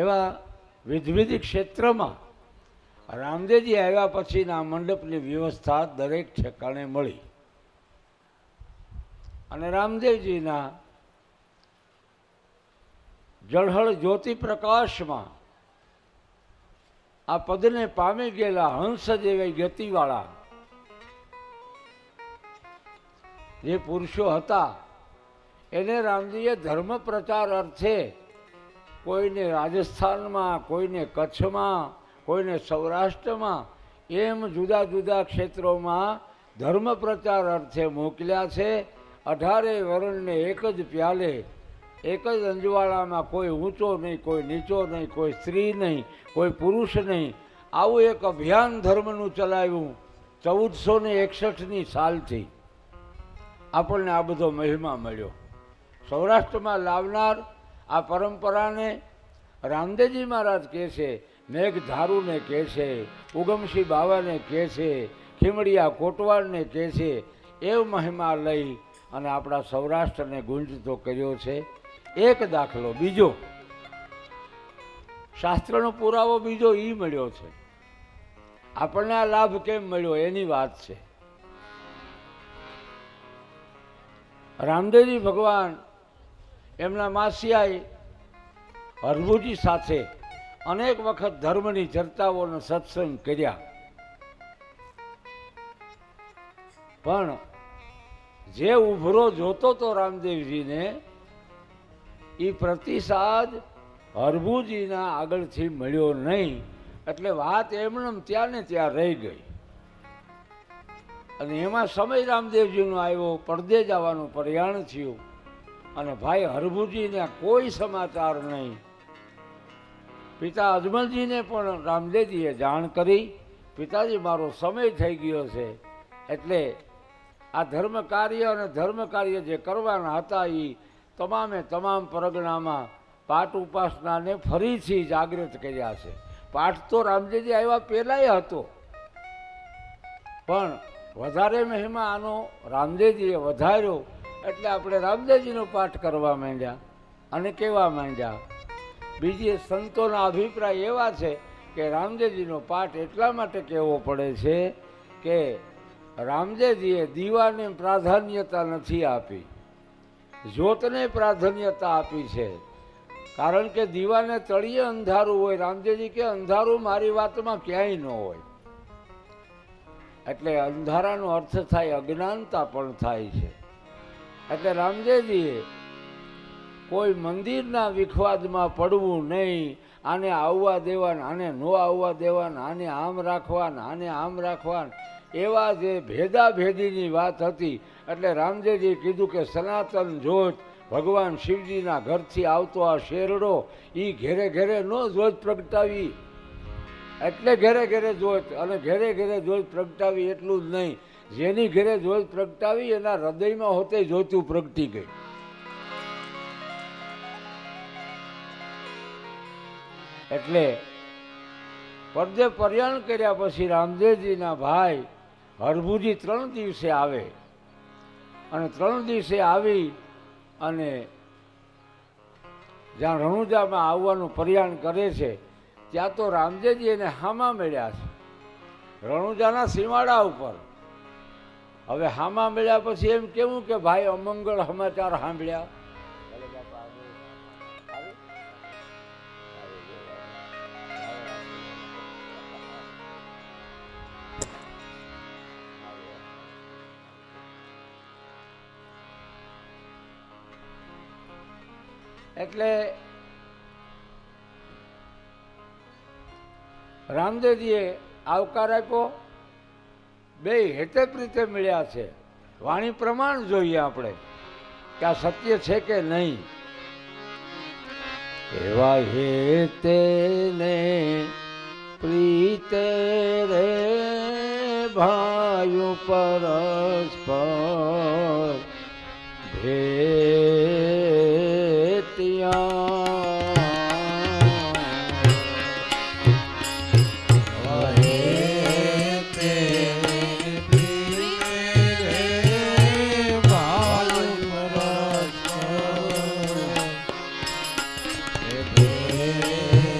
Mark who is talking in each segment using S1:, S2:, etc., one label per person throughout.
S1: એવા વિવિધ ક્ષેત્રમાં રામદેવજી આવ્યા પછીના મંડપની વ્યવસ્થા દરેક ઠેકાણે મળી અને રામદેવજીના જળહળ જ્યોતિ પ્રકાશમાં આ પદને પામી ગયેલા હંસ જેવી ગતિવાળા જે પુરુષો હતા એને રામજીએ ધર્મ પ્રચાર અર્થે કોઈને રાજસ્થાનમાં, કોઈને કચ્છમાં, કોઈને સૌરાષ્ટ્રમાં, એમ જુદા જુદા ક્ષેત્રોમાં ધર્મ પ્રચાર અર્થે મોકલ્યા છે. 18 વર્ણને એક જ પ્યાલે, એક જ અંજવાળામાં, કોઈ ઊંચો નહીં, કોઈ નીચો નહીં, કોઈ સ્ત્રી નહીં, કોઈ પુરુષ નહીં, આવું એક અભિયાન ધર્મનું ચલાવ્યું 1461ની સાલથી. આપણને આ બધો મહિમા મળ્યો. સૌરાષ્ટ્રમાં લાવનાર આ પરંપરાને રામદેવજી મહારાજ કહે છે, મેઘધારુને કહે છે, ઉગમસિંહ બાવાને કહે છે, ખીમડિયા કોટવાળને કહે છે. એવ મહિમા લઈ અને આપણા સૌરાષ્ટ્રને ગુંજતો કર્યો છે. એક દાખલો. બીજો શાસ્ત્રનો પુરાવો બીજો એ મળ્યો છે. આપણને આ લાભ કેમ મળ્યો એની વાત છે. રામદેવજી ભગવાન એમના માસિયાએ હરભુજી સાથે અનેક વખત ધર્મની ચર્ચાઓનો સત્સંગ કર્યા, પણ જે ઉભરો જોતો તો રામદેવજીને એ પ્રતિસાદ હરભુજીના આગળથી મળ્યો નહીં. એટલે વાત એમને ત્યાં ને ત્યાં રહી ગઈ. અને એમાં સમય રામદેવજીનો આવ્યો, પડદે જવાનું પ્રયાણ થયું અને ભાઈ હરભુજીને કોઈ સમાચાર નહીં. પિતા અજમલજીને પણ રામદેવજીએ જાણ કરી, પિતાજી મારો સમય થઈ ગયો છે, એટલે આ ધર્મ કાર્ય અને ધર્મ કાર્ય જે કરવાના હતા એ તમામ પરગણામાં પાઠ ઉપાસનાને ફરીથી જાગૃત કર્યા છે. પાઠ તો રામદેવજી આવ્યા પહેલાંય હતો, પણ વધારે મહિમા આનો રામદેવજીએ વધાર્યો. એટલે આપણે રામદેવજીનો પાઠ કરવા માંડ્યા અને કહેવા માંડ્યા. બીજી સંતોના અભિપ્રાય એવા છે કે રામદેવજીનો પાઠ એટલા માટે કહેવો પડે છે કે રામદેવજીએ દીવાને પ્રાધાન્યતા નથી આપી, જ્યોતને પ્રાધાન્યતા આપી છે. કારણ કે દીવાને તળિયે અંધારું હોય, રામદેવજી કે અંધારું મારી વાતમાં ક્યાંય ન હોય. એટલે અંધારાનો અર્થ થાય અજ્ઞાનતા પણ થાય છે. એટલે રામદેવજીએ કોઈ મંદિરના વિખવાદમાં પડવું નહીં. આને આવવા દેવાના, આને ન આવવા દેવાના, આને આમ રાખવાના, આને આમ રાખવાના, એવા જે ભેદાભેદીની વાત હતી. એટલે રામદેવજીએ કીધું કે સનાતન જ્યોત ભગવાન શિવજીના ઘરથી આવતો આ શેરડો એ ઘેરે ઘેરે ન જ્યોત પ્રગટાવી. એટલે ઘેરે ઘેરે જ્યોત, અને ઘેરે ઘેરે જ્યોત પ્રગટાવી એટલું જ નહીં, જેની ઘેરે જ્યોત પ્રગટાવી એના હૃદયમાં હોતે જ્યોતું પ્રગટી ગઈ. એટલે પડદે પ્રયાણ કર્યા પછી રામદેવજીના ભાઈ હરભુજી 3 દિવસે આવે અને 3 દિવસે આવી અને જ્યાં રણુજામાં આવવાનું પ્રયાણ કરે છે ત્યાં તો રામદેવજી એને હામા મળ્યા છે રણુજાના સીમાડા ઉપર. હવે હામા મળ્યા પછી એમ કેવું કે ભાઈ અમંગળ સમાચાર સાંભળ્યા. એટલે રામદેવજીએ આવકાર આપ્યો. બે હેતે પ્રીતે મળ્યા છે. વાણી પ્રમાણ જોઈએ આપણે કે આ સત્ય છે કે નહીં. એવા હેતે ને પ્રીતે રે ભાઈ પરસ્પર ભેતિયા.
S2: Yeah.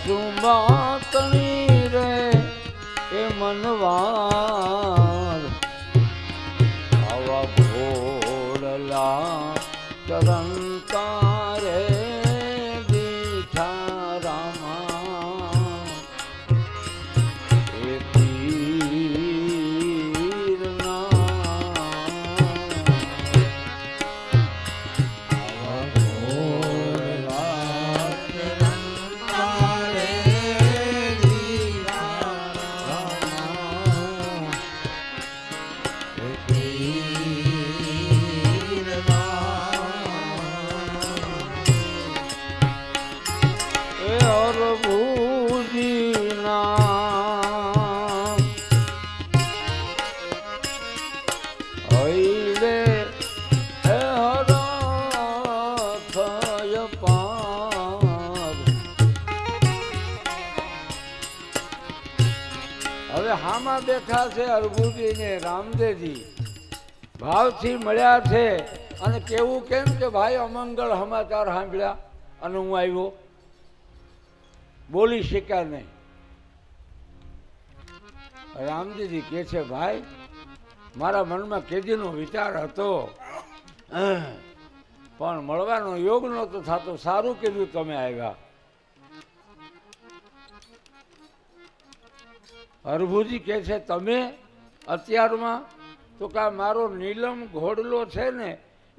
S1: સુમાતણી રે એ મનવાર આવા ભોળલા ચરંતા રે દીઠા રામા એ પીરના આવા ભોળલા ચરંતા રે દીઠા રામા એ હવે હામાં બેઠા છે અરભુજી ને રામદેવજી ભાવથી મળ્યા છે અને કેવું કેમ કે ભાઈ અમંગળ સમાચાર સાંભળ્યા અને હું આવ્યો બોલી શક્યા નહીં. રામદેવજી કે છે ભાઈ મારા મનમાં કેદીનો વિચાર હતો પણ મળવાનો યોગ નહોતો થતો. સારું કીધું તમે આવ્યા. અરભુજી કે છે તમે અત્યારમાં તો કા મારો નીલમ ઘોડલો છે ને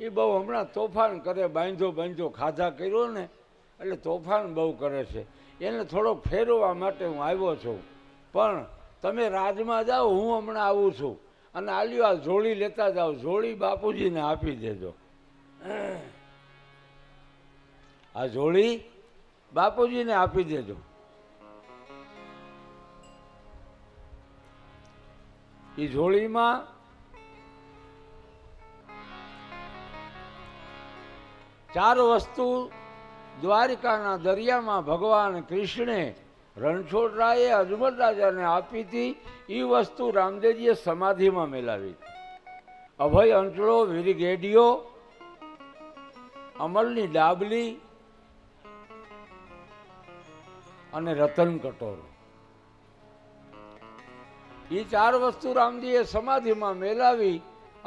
S1: એ બહુ હમણાં તોફાન કરે, બાંધો ખાધા કર્યો ને એટલે તોફાન બહુ કરે છે. એને થોડોક ફેરવવા માટે હું આવ્યો છું. પણ તમે રાજમાં જાઓ, હું હમણાં આવું છું અને આલ્યો આ જોડી લેતા જાઓ. જોડી બાપુજીને આપી દેજો. આ જોડી બાપુજીને આપી દેજો. એ જોડીમાં ચાર વસ્તુ દ્વારિકાના દરિયામાં ભગવાન કૃષ્ણે રણછોડરાયે અજમલ રાજાને આપી હતી. એ વસ્તુ રામદેવજીએ સમાધિમાં મેલાવી. અભય અંચળો, વીરગેડીઓ, અમલની ડાબલી અને રતન કટોરો. એ ચાર વસ્તુ રામજીએ સમાધિમાં મેલાવી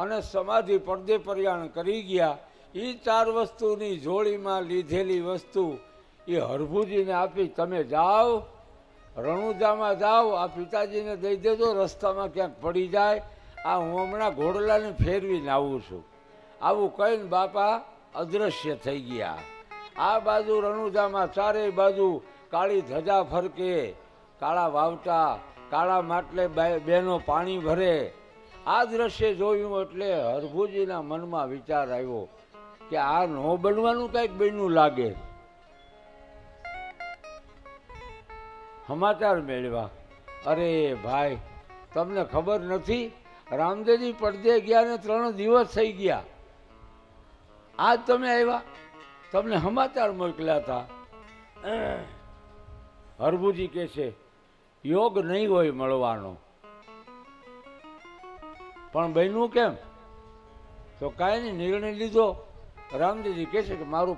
S1: અને સમાધિ પડદે પર્યાણ કરી ગયા. એ ચાર વસ્તુની જોડીમાં લીધેલી વસ્તુ એ હરભુજીને આપી. તમે જાઓ રણુજામાં જાઓ, આ પિતાજીને દઈ દેજો, રસ્તામાં ક્યાંક પડી જાય. આ હું હમણાં ઘોડલાને ફેરવીને આવું છું. આવું કહીને બાપા અદૃશ્ય થઈ ગયા. આ બાજુ રણુજામાં ચારેય બાજુ કાળી ધજા ફરકે, કાળા વાવટા, કાળા માટલે બેનો પાણી ભરે. આ દ્રશ્ય જોયું એટલે હરભુજીના મનમાં વિચાર આવ્યો કે આ ન બનવાનું કંઈક બન્યું લાગે. સમાચાર મેળવ્યા. અરે ભાઈ તમને ખબર નથી, રામદેવજી પડદે ગયા ને 3 દિવસ થઈ ગયા. આજ તમે આવ્યા, તમને સમાચાર મોકલ્યા હતા. હરભુજી કે છે યોગ નહીં હોય મળવાનો. પણ બન્યું કેમ? તો કાંઈ નહીં, નિર્ણય લીધો. રામદેવજી કહે છે કે મારું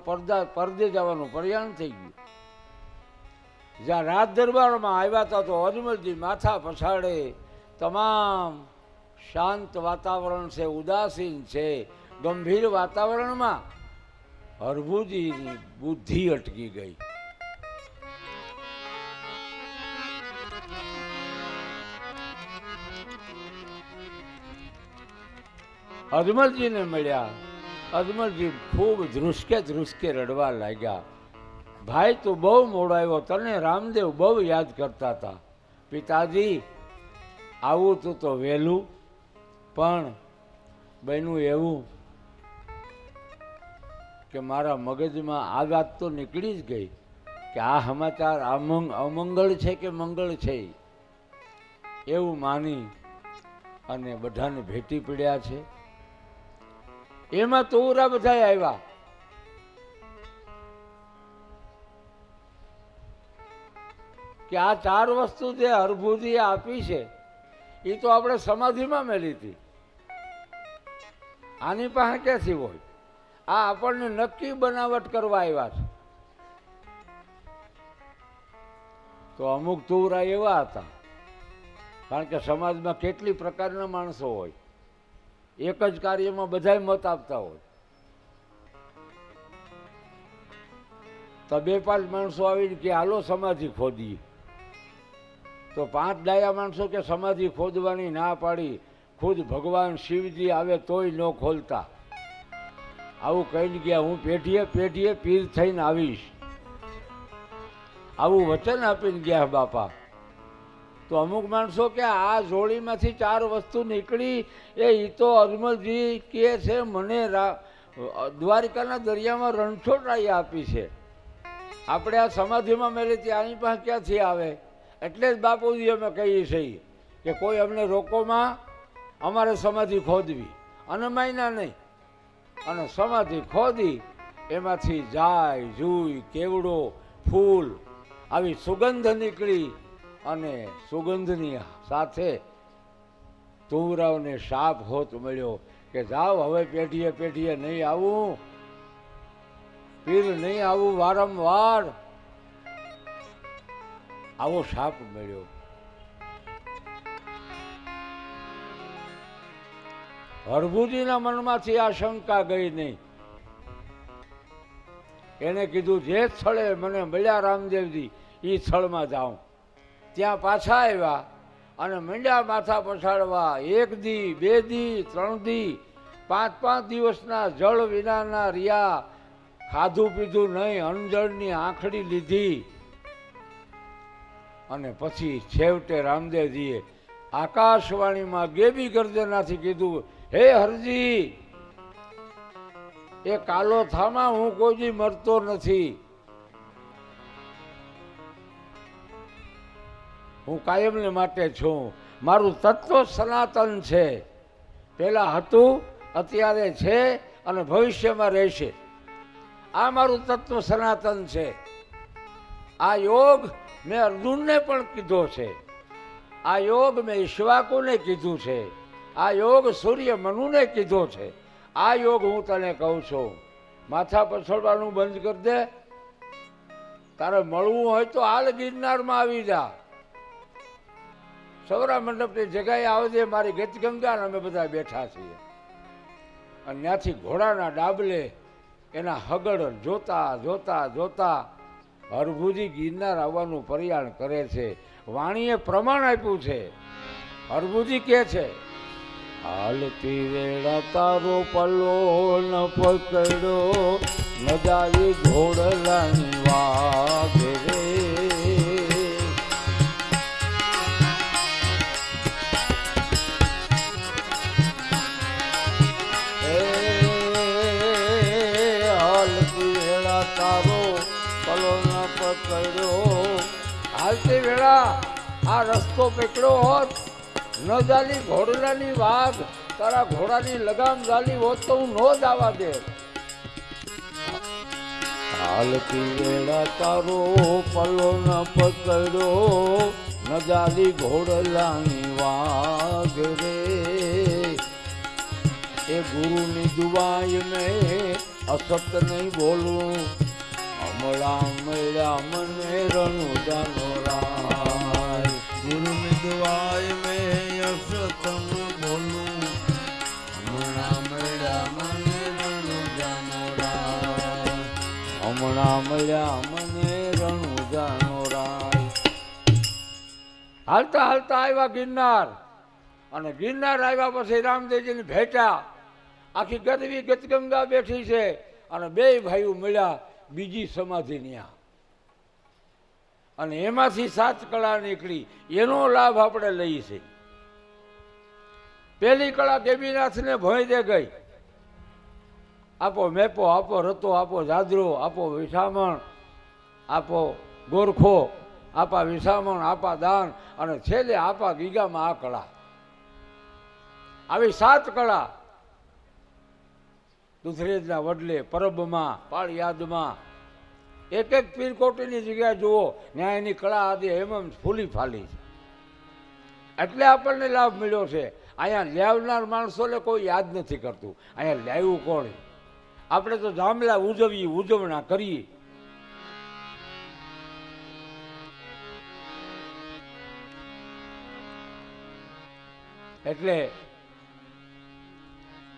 S1: પરદે જવાનું પ્રયાણ થઈ ગયું. જ્યાં રાજ દરબારમાં આવ્યા હતા તો અજમલજી માથા પછાડે. તમામ શાંત વાતાવરણ છે, ઉદાસીન છે, ગંભીર વાતાવરણમાં હરભુજીની બુદ્ધિ અટકી ગઈ. અજમલજીને મળ્યા. અજમલજી ખૂબ ધ્રુસકે રડવા લાગ્યા. ભાઈ તું બહુ મોડો આવ્યો, તને રામદેવ બહુ યાદ કરતા હતા. પિતાજી આવું તું તો વહેલું, પણ બન્યું એવું કે મારા મગજમાં આ વાત તો નીકળી જ ગઈ કે આ સમાચાર અમંગળ છે કે મંગળ છે. એવું માની અને બધાને ભેટી પડ્યા છે. એમાં તોરા બધા આવ્યા. કે આ ચાર વસ્તુ જે હરભુજીએ આપી છે એ તો આપણે સમાધિમાં મેલી હતી. આની પાસે ક્યાંથી હોય? આ આપણને નક્કી બનાવટ કરવા આવ્યા છે. તો અમુક તુવરા એવા હતા, કારણ કે સમાજમાં કેટલી પ્રકારના માણસો હોય, એક જ કાર્યમાં બધાય મત આપતા હોય. તો 2-5 માણસો આવીને કે હાલો સમાધિ ખોદીએ, તો 5 ડાયા માણસો કે સમાધિ ખોદવાની ના પાડી, ખુદ ભગવાન શિવજી આવે તોય ન ખોલતા. આવું કહીને ગયા, હું પેઢીએ પેઢીએ પીર થઈને આવીશ, આવું વચન આપીને ગયા બાપા. તો અમુક માણસો કે આ જોડીમાંથી 4 વસ્તુ નીકળી, એ તો અજમલજી કે છે મને દ્વારિકાના દરિયામાં રણછોડરાઈએ આપી છે, આપણે આ સમાધિમાં મેળવી હતી, આની પાસે ક્યાંથી આવે? એટલે જ બાપુજી અમે કહીએ છીએ કે કોઈ અમને રોકોમાં, અમારે સમાધિ ખોદવી અને માયના નહીં. અને સમાધિ ખોદી એમાંથી જાય, જુઈ, કેવડો, ફૂલ આવી સુગંધ નીકળી, અને સુગંધની સાથે તુવરાઓને શાપ હોત મળ્યો કે જાઓ હવે પેઢીએ પેઢીએ નહીં આવું, પીર નહીં આવું વારંવાર. આવો શાપ મળ્યો. હરભુજીના મનમાંથી આ શંકા ગઈ નહીં. એને કીધું જે સ્થળે મને મળ્યા રામદેવજી એ સ્થળમાં જાઉં. ત્યાં પાછા આવ્યા અને મંડ્યા માથા પછાડવા. 1 દી, 2 દી, 3 દી, 5-5 દિવસના જળ વિનાના રહ્યા, ખાધું પીધું નહીં, અણજળની આંખડી લીધી. અને પછી છેવટે રામદેવજીએ આકાશવાણીમાં ગેબી ગર્જનાથી કીધું, હે હરજી, એ કાલો થામા હું કોઈ દી મરતો નથી, હું કાયમને માટે છું, મારું તત્વ સનાતન છે, પેલા હતું, અત્યારે છે અને ભવિષ્યમાં રહેશે. આ મારું તત્વ સનાતન છે. આ યોગ મેં અર્જુનને પણ કીધો છે, આ યોગ મેં ઈશ્વાકુને કીધું છે, આ યોગ સૂર્ય મનુને કીધો છે. આ યોગ હું તને કહું છું. માથા પછોડવાનું બંધ કરી દે. તારે મળવું હોય તો હાલ ગિરનારમાં આવી જા, સૌરા મંડપની જગ્યાએ આવજે, મારી ગતગંગા અમે બધા બેઠા છીએ. અને ત્યાંથી ઘોડાના ડાબલે એના હગડ જોતા જોતા જોતા હરભુજી ગિરનાર આવવાનું પ્રયાણ કરે છે. વાણીએ પ્રમાણ આપ્યું છે. હરભુજી કે છે, હાલતી વેળા તારો પલ્લો ન પકડ્યો, ન જાય ઘોડલાની વાગ રે. હાલતી વેળા આ રસ્તો પકડ્યો હોત, ન જાલી ઘોડલાની વાઘ, તારા ઘોડાની લગામ જાલી હોત તો હું નો જ આવવા દે. હાલતી વેળા તારો પલો ન પકડ્યો, ન જાલી ઘોડલાની વાઘ રે. એ ગુરુની દુઆઈ મેં અસત નહીં બોલું, હમણાં મળ્યા મને રણુદાનો રાય. ગુરુની દુઆઈ મેં અસત બોલું, હમણાં મળ્યા મને રણુદાનો રાય. હમણાં મળ્યા મને રણુદાનો રાય. હાલતા હાલતા આવ્યા ગિરનાર. અને ગિરનાર આવ્યા પછી રામદેવજીને ભેટા. આખી ગરવી ગતગંગા બેઠી છે અને 2 ભાઈઓ મળ્યા બીજી સમાધિ ન્યા. અને એમાંથી 7 કળા નીકળી, એનો લાભ આપણે લઈએ છીએ. પહેલી કળા દેવીનાથને ભોંય દે ગઈ. આપો મેપો, આપો રતો, આપો જાદરો, આપો વિસામણ, આપો ગોરખો, આપા વિસામણ, આપા દાન, અને છેલ્લે આપા ગીગામાં આ કળા. આવી 7 કળા દુધરેજના વડલે, પરબમાં, પાળિયાદમાં, એક પીરકોટીની જગ્યાએ જુઓ, ન્યાયની કળા આદિ એમ ફૂલી ફાલી. એટલે આપણને લાભ મળ્યો છે. અહીંયા લાવનાર માણસોને કોઈ યાદ નથી કરતું. અહીંયા લાવ્યું કોણ? આપણે તો જામલા ઉજવણા કરીએ. એટલે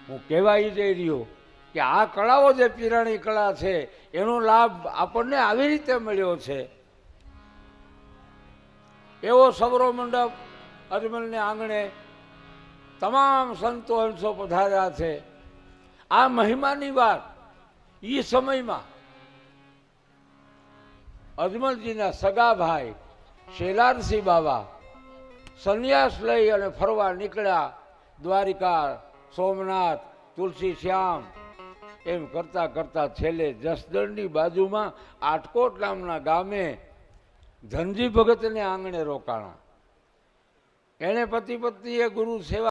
S1: હું કહેવાય જઈ રહ્યો કે આ કળાઓ જે પીરાણી કળા છે એનો લાભ આપણને આવી રીતે મળ્યો છે. એવો સવરો મંડપ અજમલને આંગણે તમામ સંતો હંસો પધાર્યા છે. આ મહિમાની વાત એ સમયમાં અજમલજીના સગા ભાઈ શેલારસિંહ બાબા સંન્યાસ લઈ અને ફરવા નીકળ્યા. દ્વારિકા, સોમનાથ, તુલસી શ્યામ એમ કરતા કરતા છેલ્લે જસદણની બાજુમાં આટકોટ નામના ગામે ધનજી ભગતને આંગણે રોકાણા. એને પતિ પત્નીએ ગુરુ સેવા